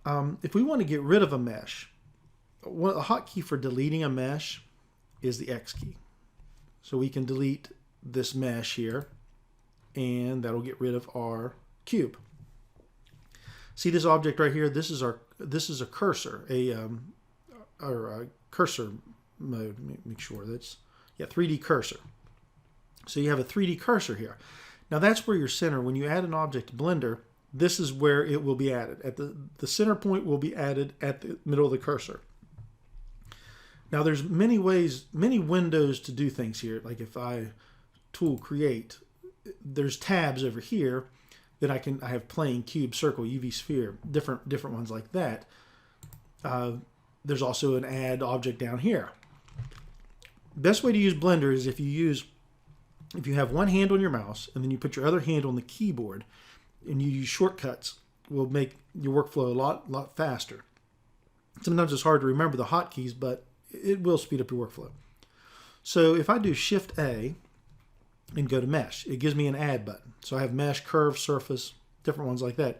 If we want to get rid of a mesh, a hotkey for deleting a mesh is the X key. So we can delete this mesh here, and that'll get rid of our cube. See this object right here? This is a cursor, or a cursor mode. Make sure that's 3D cursor. So you have a 3D cursor here. Now that's where your center. When you add an object to Blender, this is where it will be added. At the center point will be added at the middle of the cursor. Now there's many ways, many windows to do things here. Like if I tool create, there's tabs over here that I have plane, cube, circle, UV sphere, different ones like that. There's also an add object down here. Best way to use Blender is if you have one hand on your mouse and then you put your other hand on the keyboard and you use shortcuts, will make your workflow a lot faster. Sometimes it's hard to remember the hotkeys, but it will speed up your workflow. So if I do Shift A and go to Mesh, it gives me an Add button. So I have Mesh, Curve, Surface, different ones like that.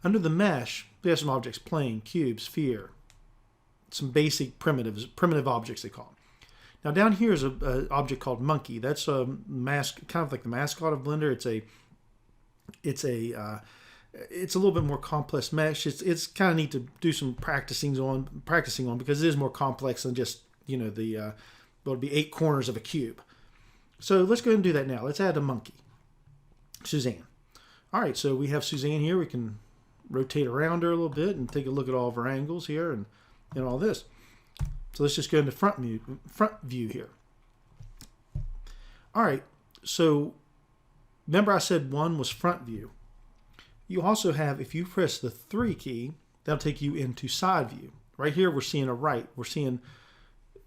Under the Mesh, we have some objects: plane, cube, sphere, some basic primitive objects they call them. Now down here is an object called Monkey. That's a kind of like the mascot of Blender. It's a little bit more complex mesh. It's kind of neat to do some practicing on because it is more complex than just the what would be 8 corners of a cube. So let's go ahead and do that now. Let's add a monkey, Suzanne. All right, so we have Suzanne here. We can rotate around her a little bit and take a look at all of her angles here and all this. So let's just go into front view here. All right, so remember I said 1 was front view. You also have, if you press the 3 key, that'll take you into side view. Right here we're seeing a right. We're seeing,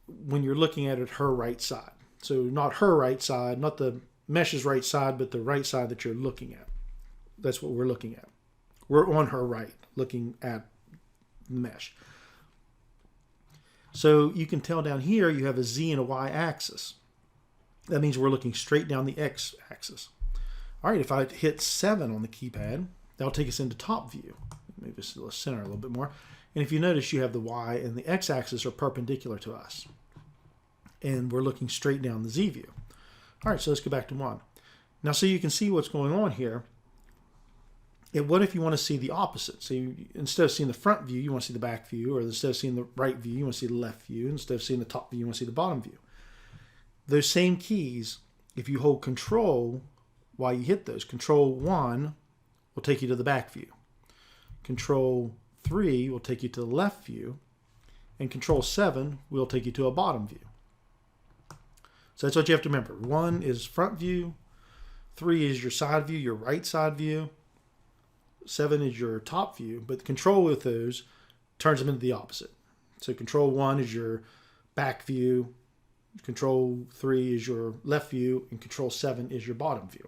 when you're looking at it, her right side. So not her right side, not the mesh's right side, but the right side that you're looking at. That's what we're looking at. We're on her right, looking at the mesh. So you can tell down here you have a Z and a Y axis. That means we're looking straight down the X axis. All right, if I hit 7 on the keypad, that'll take us into top view. Move this to the center a little bit more. And if you notice, you have the Y and the X axis are perpendicular to us. And we're looking straight down the Z view. All right, so let's go back to 1. Now, so you can see what's going on here. And what if you want to see the opposite? So instead of seeing the front view, you want to see the back view, or instead of seeing the right view, you want to see the left view. Instead of seeing the top view, you want to see the bottom view. Those same keys, if you hold Control while you hit those, Control 1 will take you to the back view. Control 3 will take you to the left view, and Control 7 will take you to a bottom view. So that's what you have to remember. 1 is front view, 3 is your side view, your right side view, 7 is your top view, but the control with those turns them into the opposite. So Control 1 is your back view, Control 3 is your left view, and Control 7 is your bottom view.